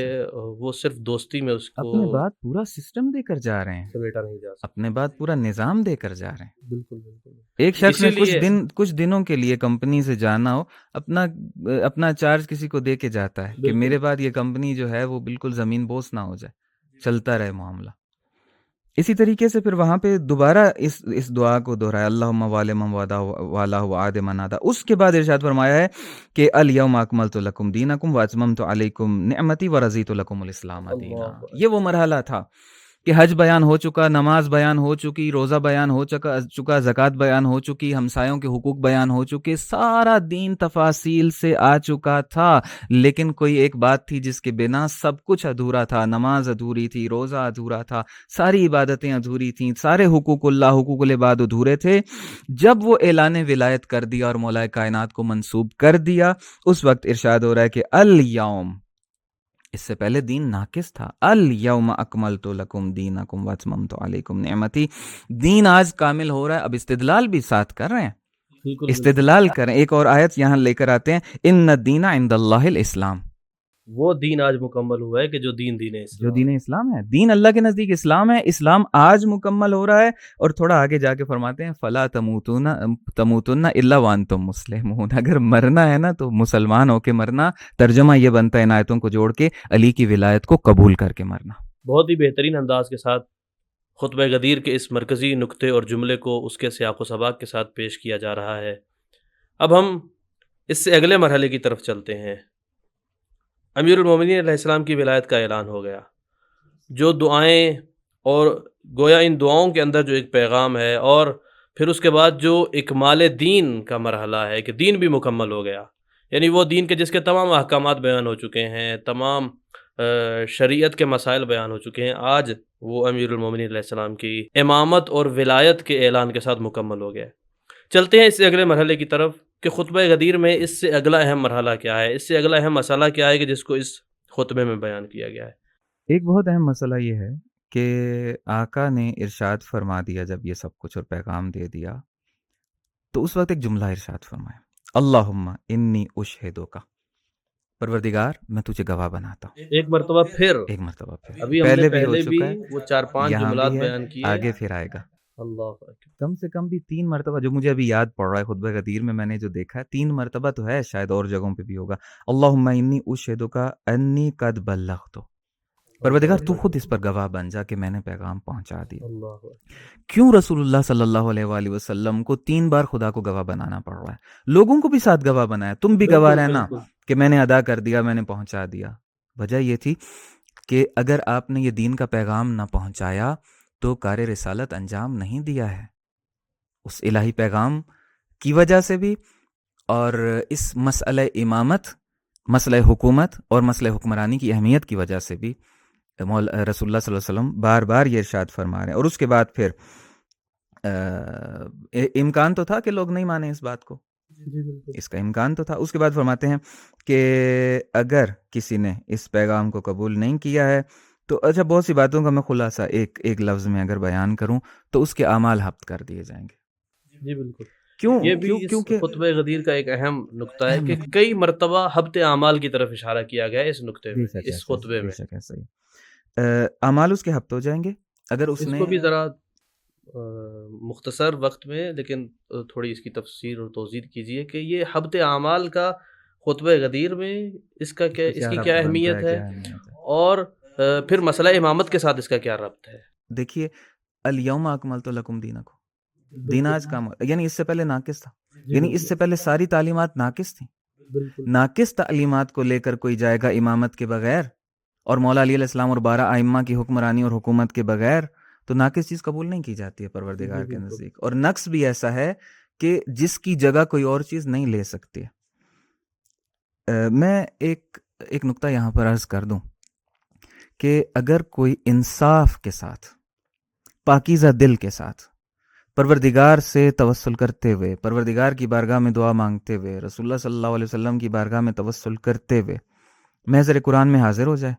وہ صرف دوستی میں اس کو اپنے بعد پورا سسٹم دے کر جا رہے ہیں، سمیٹا نہیں جا سکتا، اپنے بعد پورا نظام دے کر جا رہے ہیں. بالکل بالکل. ایک شخص نے کچھ دنوں کے لیے کمپنی سے جانا ہو، اپنا چارج کسی کو دے کے جاتا ہے کہ میرے بعد یہ کمپنی جو ہے وہ بالکل زمین بوس نہ ہو جائے، چلتا رہے معاملہ. اسی طریقے سے پھر وہاں پہ دوبارہ اس دعا کو دہرایا، اللہم والی من والا وعاد من عادا. اس کے بعد ارشاد فرمایا ہے کہ الیوم اکملت لکم دینکم واتممت علیکم نعمتی ورضیت لکم الاسلام دینا. یہ وہ مرحلہ تھا کہ حج بیان ہو چکا، نماز بیان ہو چکی، روزہ بیان ہو چکا، زکوٰۃ بیان ہو چکی، ہمسایوں کے حقوق بیان ہو چکے، سارا دین تفاصیل سے آ چکا تھا، لیکن کوئی ایک بات تھی جس کے بنا سب کچھ ادھورا تھا۔ نماز ادھوری تھی، روزہ ادھورا تھا، ساری عبادتیں ادھوری تھیں، سارے حقوق اللہ، حقوق العباد ادھورے تھے۔ جب وہ اعلان ولایت کر دیا اور مولا کائنات کو منسوب کر دیا، اس وقت ارشاد ہو رہا ہے کہ الیوم، اس سے پہلے دین ناقص تھا، الیوم اکملت لکم دینکم واتممت علیکم نعمتی، دین آج کامل ہو رہا ہے۔ اب استدلال بھی ساتھ کر رہے ہیں، بالکل استدلال کریں۔ ایک اور آیت یہاں لے کر آتے ہیں، ان الدین عند اللہ الاسلام، وہ دین آج مکمل ہوا ہے کہ جو دین جو اسلام دین اسلام ہے، دین اللہ کے نزدیک اسلام ہے، اسلام آج مکمل ہو رہا ہے۔ اور تھوڑا آگے جا کے فرماتے ہیں فلا تموتن الا وانتم مسلمون، اگر مرنا ہے نا تو مسلمان ہو کے مرنا۔ ترجمہ یہ بنتا ہے ان آیتوں کو جوڑ کے، علی کی ولایت کو قبول کر کے مرنا۔ بہت ہی بہترین انداز کے ساتھ خطبہ غدیر کے اس مرکزی نقطے اور جملے کو اس کے سیاق و سباق کے ساتھ پیش کیا جا رہا ہے۔ اب ہم اس سے اگلے مرحلے کی طرف چلتے ہیں۔ امیر المومنین علیہ السلام کی ولایت کا اعلان ہو گیا، جو دعائیں اور گویا ان دعاؤں کے اندر جو ایک پیغام ہے، اور پھر اس کے بعد جو اکمال دین کا مرحلہ ہے کہ دین بھی مکمل ہو گیا، یعنی وہ دین کے جس کے تمام احکامات بیان ہو چکے ہیں، تمام شریعت کے مسائل بیان ہو چکے ہیں، آج وہ امیر المومنین علیہ السلام کی امامت اور ولایت کے اعلان کے ساتھ مکمل ہو گیا۔ چلتے ہیں اس سے اگلے مرحلے کی طرف کہ خطبہ غدیر میں اس سے اگلا اہم مرحلہ کیا ہے، اس سے اگلا اہم مسئلہ کیا ہے کہ جس کو اس خطبے میں بیان کیا گیا ہے۔ ایک بہت اہم مسئلہ یہ ہے کہ آقا نے ارشاد فرما دیا، جب یہ سب کچھ اور پیغام دے دیا تو اس وقت ایک جملہ ارشاد فرمایا، اللہم انی اشہدک، پروردگار میں تجھے گواہ بناتا ہوں۔ ایک مرتبہ پھر، ایک مرتبہ پھر، ابھی ہم نے بھی ہو پہلے بھی چکا ہے، وہ 4-5 یہاں جملات بھی ہے، بیان کیے، آگے پھر آئے گا۔ اللہ اکبر۔ کم سے کم بھی 3 مرتبہ، جو مجھے ابھی یاد پڑ رہا ہے خطبہ غدیر میں نے جو دیکھا ہے، 3 مرتبہ تو ہے، شاید اور جگہوں پہ بھی ہوگا۔ اللہم انی اشہدک انی قد بلغت، پروردگار تو خود اس پر گواہ بن جا کہ میں نے پیغام پہنچا دیا۔ اللہ اکبر۔ کیوں رسول اللہ صلی اللہ علیہ وآلہ وسلم کو 3 بار خدا کو گواہ بنانا پڑ رہا ہے؟ لوگوں کو بھی ساتھ گواہ بنایا، تم بھی گواہ رہنا کہ میں نے ادا کر دیا، میں نے پہنچا دیا۔ وجہ یہ تھی کہ اگر آپ نے یہ دین کا پیغام نہ پہنچایا تو کار رسالت انجام نہیں دیا ہے۔ اس الہی پیغام کی وجہ سے بھی، اور اس مسئلہ امامت، مسئلہ حکومت اور مسئلہ حکمرانی کی اہمیت کی وجہ سے بھی رسول اللہ صلی اللہ علیہ وسلم بار بار یہ ارشاد فرما رہے ہیں۔ اور اس کے بعد پھر امکان تو تھا کہ لوگ نہیں مانیں اس بات کو، اس کا امکان تو تھا۔ اس کے بعد فرماتے ہیں کہ اگر کسی نے اس پیغام کو قبول نہیں کیا ہے تو اچھا، بہت سی باتوں کا میں خلاصہ ایک لفظ میں اگر بیان کروں تو اس کے اعمال حبط کر دیے جائیں گے۔ جی بالکل، کیوں؟ یہ بھی کیونکہ اس خطبہ غدیر کا ایک اہم نقطہ ہے کہ کئی مرتبہ حبط اعمال کی طرف اشارہ کیا گیا ہے اس نقطے میں، اس خطبے میں۔ اعمال اس کے حبط ہو جائیں گے اگر اس نے، کو بھی ذرا مختصر وقت میں لیکن تھوڑی اس کی تفسیر اور توضیح کیجیے کہ یہ حبط اعمال کا خطبہ غدیر میں اس کا کیا، اس کی کیا اہمیت ہے، اور پھر مسئلہ امامت کے ساتھ اس کا کیا ربط ہے؟ دیکھیے، الیوم اکملت لکم دینکم، دین آج کام، یعنی اس سے پہلے ناقص تھا، یعنی اس سے پہلے ساری تعلیمات ناقص تھیں۔ ناقص تعلیمات کو لے کر کوئی جائے گا امامت کے بغیر، اور مولا علی علیہ السلام اور 12 ائمہ کی حکمرانی اور حکومت کے بغیر، تو ناقص چیز قبول نہیں کی جاتی ہے پروردگار کے نزدیک۔ اور نقص بھی ایسا ہے کہ جس کی جگہ کوئی اور چیز نہیں لے سکتی۔ میں ایک نقطہ یہاں پر عرض کر دوں کہ اگر کوئی انصاف کے ساتھ، پاکیزہ دل کے ساتھ، پروردگار سے توسل کرتے ہوئے، پروردگار کی بارگاہ میں دعا مانگتے ہوئے، رسول اللہ صلی اللہ علیہ وسلم کی بارگاہ میں توسل کرتے ہوئے محضر قرآن میں حاضر ہو جائے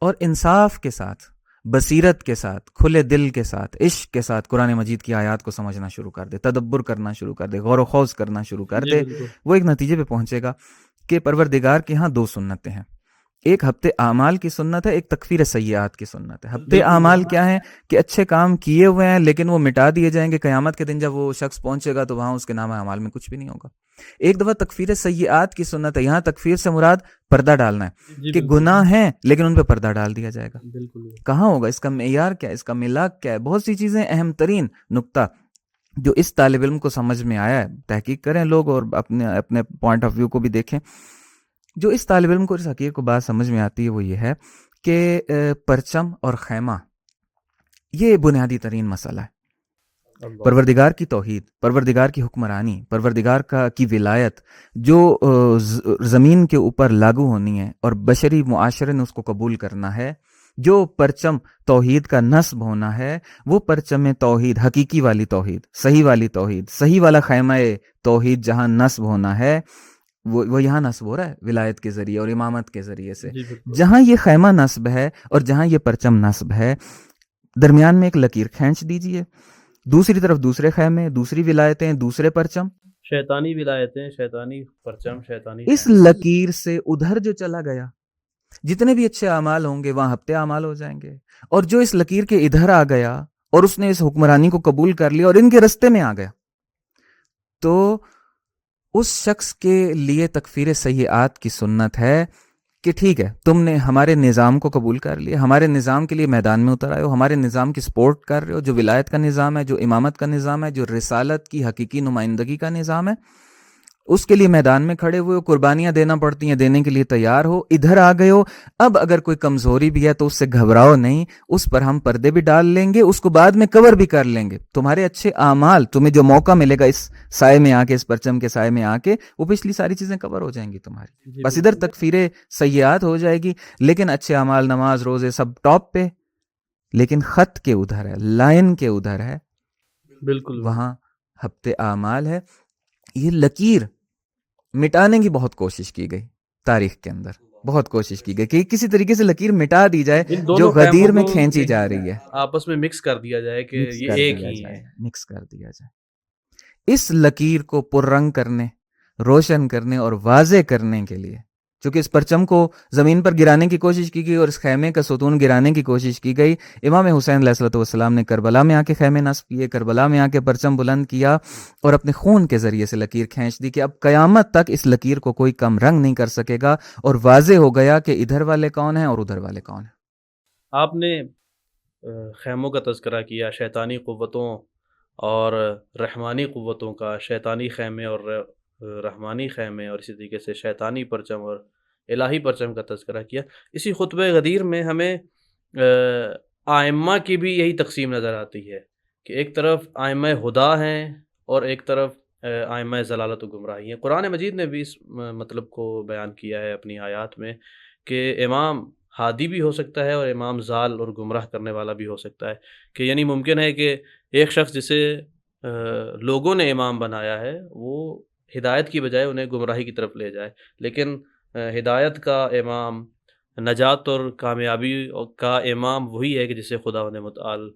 اور انصاف کے ساتھ، بصیرت کے ساتھ، کھلے دل کے ساتھ، عشق کے ساتھ قرآن مجید کی آیات کو سمجھنا شروع کر دے، تدبر کرنا شروع کر دے، غور و خوض کرنا شروع کر دے، وہ ایک نتیجے پہ پہنچے گا کہ پروردگار کے ہاں 2 سنتیں ہیں، ایک حبط اعمال کی سنت ہے، ایک تکفیر سیئات کی سنت ہے۔ حبط اعمال کیا ہے کہ اچھے کام کیے ہوئے ہیں لیکن وہ مٹا دیے جائیں گے، قیامت کے دن جب وہ شخص پہنچے گا تو وہاں اس کے نام اعمال میں کچھ بھی نہیں ہوگا۔ ایک دفعہ تکفیر سیئات کی سنت ہے، یہاں تکفیر سے مراد پردہ ڈالنا ہے کہ گناہ ہیں لیکن ان پہ پردہ ڈال دیا جائے گا۔ کہاں ہوگا؟ اس کا معیار کیا ہے، اس کا ملاک کیا ہے؟ بہت سی چیزیں، اہم ترین نقطہ جو اس طالب علم کو سمجھ میں آیا ہے، تحقیق کریں لوگ اور اپنے پوائنٹ آف ویو کو بھی دیکھیں، جو اس طالب علم کو اس حقیقت کو بات سمجھ میں آتی ہے وہ یہ ہے کہ پرچم اور خیمہ یہ بنیادی ترین مسئلہ ہے۔ اللہ پروردگار کی توحید، پروردگار کی حکمرانی، پروردگار کی ولایت جو زمین کے اوپر لاگو ہونی ہے اور بشری معاشرے نے اس کو قبول کرنا ہے، جو پرچم توحید کا نصب ہونا ہے، وہ پرچم توحید، حقیقی والی توحید، صحیح والی توحید، صحیح والا خیمہ توحید جہاں نصب ہونا ہے، وہ یہاں نصب ہو رہا ہے ولایت کے ذریعے اور امامت کے ذریعے سے۔ جی بالکل جہاں یہ خیمہ نصب ہے اور جہاں یہ پرچم نصب ہے، درمیان میں ایک لکیر کھینچ دیجئے، دوسری طرف دوسرے خیمے، دوسری ولایتیں، دوسرے پرچم، شیطانی ولایتیں، شیطانی پرچم، شیطانی اس خیمے۔ لکیر سے ادھر جو چلا گیا، جتنے بھی اچھے اعمال ہوں گے وہاں ہفتے اعمال ہو جائیں گے، اور جو اس لکیر کے ادھر آ گیا اور اس نے اس حکمرانی کو قبول کر لیا اور ان کے رستے میں آ گیا، تو اس شخص کے لیے تکفیر سیئات کی سنت ہے کہ ٹھیک ہے، تم نے ہمارے نظام کو قبول کر لیا، ہمارے نظام کے لیے میدان میں اتر آئے ہو، ہمارے نظام کی سپورٹ کر رہے ہو، جو ولایت کا نظام ہے، جو امامت کا نظام ہے، جو رسالت کی حقیقی نمائندگی کا نظام ہے، اس کے لیے میدان میں کھڑے ہوئے ہو، قربانیاں دینا پڑتی ہیں، دینے کے لیے تیار ہو، ادھر آ گئے ہو۔ اب اگر کوئی کمزوری بھی ہے تو اس سے گھبراؤ نہیں، اس پر ہم پردے بھی ڈال لیں گے، اس کو بعد میں کور بھی کر لیں گے۔ تمہارے اچھے اعمال، تمہیں جو موقع ملے گا اس سائے میں آ کے، اس پرچم کے سائے میں آ کے، وہ پچھلی ساری چیزیں کور ہو جائیں گی تمہاری، جی بس ادھر بالکل تکفیر سیئات ہو جائے گی، لیکن اچھے اعمال، نماز، روزے سب ٹاپ پہ، لیکن خط کے ادھر ہے، لائن کے ادھر ہے، بالکل وہاں ہفتے اعمال ہے۔ یہ لکیر مٹانے کی بہت کوشش کی گئی تاریخ کے اندر، بہت کوشش کی گئی کہ کسی طریقے سے لکیر مٹا دی جائے ان جو دونوں خیموں غدیر میں کو کھینچی جا رہی ہے، آپس میں مکس کر دیا جائے کہ مکس یہ کر ایک دیا ہی جائے، ہیں۔ مکس کر دیا جائے۔ اس لکیر کو پررنگ کرنے، روشن کرنے اور واضح کرنے کے لیے، چونکہ اس پرچم کو زمین پر گرانے کی کوشش کی گئی اور اس خیمے کا ستون گرانے کی کوشش کی گئی، امام حسین علیہ الصلوۃ والسلام نے کربلا میں آ کے خیمے نصب کیے، کربلا میں آ کے پرچم بلند کیا اور اپنے خون کے ذریعے سے لکیر کھینچ دی کہ اب قیامت تک اس لکیر کو کوئی کم رنگ نہیں کر سکے گا، اور واضح ہو گیا کہ ادھر والے کون ہیں اور ادھر والے کون ہیں۔ آپ نے خیموں کا تذکرہ کیا، شیطانی قوتوں اور رحمانی قوتوں کا، شیطانی خیمے اور رحمانی خیمے، اور اسی طریقے سے شیطانی پرچم اور الہی پرچم کا تذکرہ کیا۔ اسی خطبہ غدیر میں ہمیں آئمہ کی بھی یہی تقسیم نظر آتی ہے کہ ایک طرف آئمہ ہدا ہیں اور ایک طرف آئمہ ضلالت و گمراہی ہیں۔ قرآن مجید نے بھی اس مطلب کو بیان کیا ہے اپنی آیات میں کہ امام ہادی بھی ہو سکتا ہے اور امام ضال اور گمراہ کرنے والا بھی ہو سکتا ہے، کہ یعنی ممکن ہے کہ ایک شخص جسے لوگوں نے امام بنایا ہے وہ ہدایت کی بجائے انہیں گمراہی کی طرف لے جائے، لیکن ہدایت کا امام، نجات اور کامیابی کا امام وہی ہے کہ جسے خدا نے متعال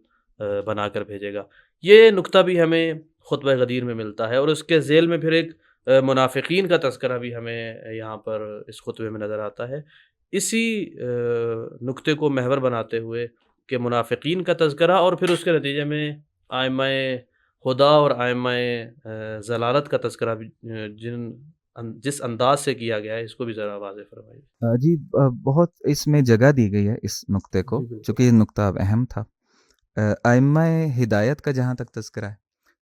بنا کر بھیجے گا۔ یہ نقطہ بھی ہمیں خطبہ غدیر میں ملتا ہے، اور اس کے ذیل میں پھر ایک منافقین کا تذکرہ بھی ہمیں یہاں پر اس خطبے میں نظر آتا ہے۔ اسی نقطے کو محور بناتے ہوئے کہ منافقین کا تذکرہ اور پھر اس کے نتیجے میں آئمہ ہدا اور آئمہ ضلالت کا تذکرہ بھی جس انداز سے کیا گیا ہے، اس کو بھی ذرا واضح فرمائیے۔ جی، بہت اس میں جگہ دی گئی ہے اس نقطے کو، جی بالکل۔ چونکہ یہ نقطہ اب اہم تھا۔ ائمہ ہدایت کا جہاں تک تذکرہ ہے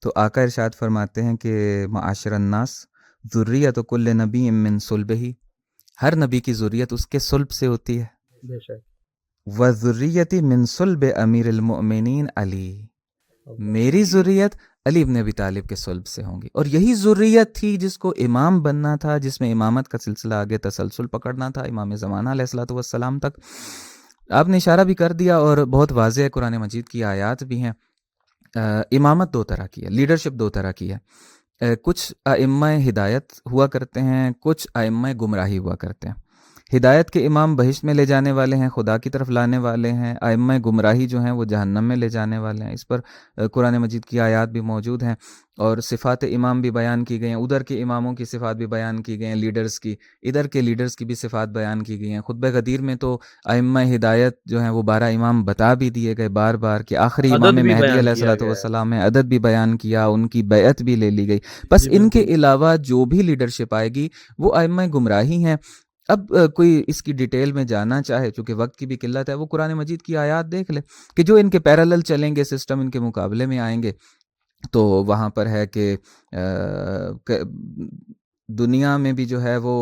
تو آقا ارشاد فرماتے ہیں کہ معاشر الناس ذریت کل نبی من صلبہ، ہر نبی کی ذریت اس کے صلب سے ہوتی ہے، بے شک۔ وذریتی من صلب امیر المؤمنین علی، میری ذریت علی ابن ابی طالب کے صلب سے ہوں گی، اور یہی ذریت تھی جس کو امام بننا تھا، جس میں امامت کا سلسلہ آگے تسلسل پکڑنا تھا امام زمانہ علیہ الصلوۃ والسلام تک۔ آپ نے اشارہ بھی کر دیا اور بہت واضح ہے، قرآن مجید کی آیات بھی ہیں۔ امامت دو طرح کی ہے، لیڈرشپ دو طرح کی ہے، کچھ ائمہ ہدایت ہوا کرتے ہیں، کچھ ائمہ گمراہی ہوا کرتے ہیں۔ ہدایت کے امام بہشت میں لے جانے والے ہیں، خدا کی طرف لانے والے ہیں، ائمہ گمراہی جو ہیں وہ جہنم میں لے جانے والے ہیں۔ اس پر قرآن مجید کی آیات بھی موجود ہیں، اور صفات امام بھی بیان کی گئی ہیں، ادھر کے اماموں کی صفات بھی بیان کی گئی ہیں، لیڈرز کی، ادھر کے لیڈرز کی بھی صفات بیان کی گئی ہیں۔ خطبہ غدیر میں تو ائمہ ہدایت جو ہیں وہ 12 امام بتا بھی دیے گئے بار بار، کہ آخری امام عدد بھی مہدی بیان علیہ کیا الصلوۃ گیا ہے۔ والسلام ہے، عدد بھی بیان کیا، ان کی بیعت بھی لے لی گئی۔ بس جی ان کے بالکل۔ علاوہ جو بھی لیڈرشپ آئے گی وہ ائمہ گمراہی ہیں۔ اب کوئی اس کی ڈیٹیل میں جانا چاہے، چونکہ وقت کی بھی قلت ہے، وہ قرآن مجید کی آیات دیکھ لے کہ جو ان کے پیرالل چلیں گے، سسٹم ان کے مقابلے میں آئیں گے، تو وہاں پر ہے کہ دنیا میں بھی جو ہے وہ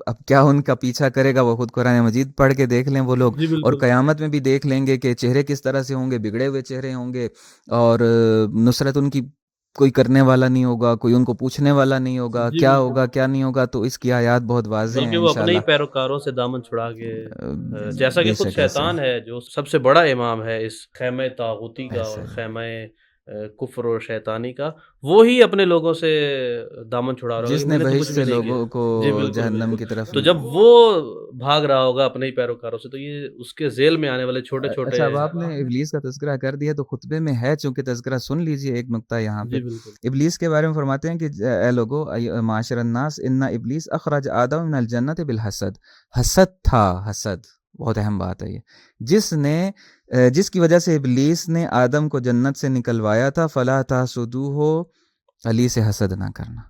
اب کیا ان کا پیچھا کرے گا، وہ خود قرآن مجید پڑھ کے دیکھ لیں وہ لوگ، جی اور بالکل قیامت میں بھی دیکھ لیں گے کہ چہرے کس طرح سے ہوں گے، بگڑے ہوئے چہرے ہوں گے، اور نصرت ان کی کوئی کرنے والا نہیں ہوگا، کوئی ان کو پوچھنے والا نہیں ہوگا جی کیا بالکل ہوگا کیا نہیں ہوگا. تو اس کی آیات بہت واضح ہیں بلکہ وہ اپنے ہی انشاءاللہ. پیروکاروں سے دامن چھڑا کے جیسا کہ بے خود شک ایسا شیطان ہے جو سب سے بڑا امام ہے اس خیمہ طاغوتی کا ایسا اور ہے. خیمہ کفر و شیطانی کا، وہی اپنے لوگوں سے دامن چھڑا رہا ہوگا جس کہ نے انہیں تو کچھ بہشت بھی سے نہیں کیا. لوگوں کو جی بالکل جہنم کی بالکل. طرف. تو جب وہ بھاگ رہا ہوگا اپنے ہی پیروکاروں سے، تو یہ اس کے ذیل میں آنے والے چھوٹے چھوٹے. اچھا، اب آپ نے ابلیس کا تذکرہ کر دیا تو خطبے میں ہے چونکہ تذکرہ، سن لیجئے ایک نقطہ یہاں پہ. جی بالکل ابلیس کے بارے میں فرماتے ہیں کہ اے لوگو معاشر الناس ان ابلیس اخرج آدم من الجنت بالحسد. حسد تھا، حسد بہت اہم بات ہے یہ، جس کی وجہ سے ابلیس نے آدم کو جنت سے نکلوایا تھا. فلا تحسدوہ، علی سے حسد نہ کرنا.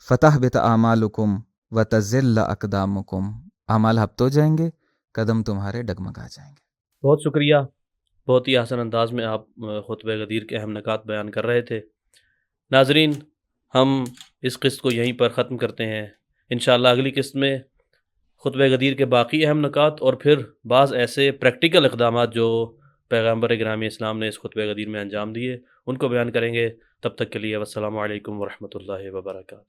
فتحبط اعمالکم وتزل اقدامکم، اعمال ہبت ہو جائیں گے، قدم تمہارے ڈگمگا جائیں گے. بہت شکریہ، بہت ہی آسان انداز میں آپ خطبہ غدیر کے اہم نکات بیان کر رہے تھے. ناظرین، ہم اس قسط کو یہیں پر ختم کرتے ہیں. انشاءاللہ اگلی قسط میں خطبہ غدیر کے باقی اہم نکات اور پھر بعض ایسے پریکٹیکل اقدامات جو پیغمبر گرامی اسلام نے اس خطبہ غدیر میں انجام دیے ان کو بیان کریں گے. تب تک کے لیے والسلام علیکم ورحمۃ اللہ وبرکاتہ.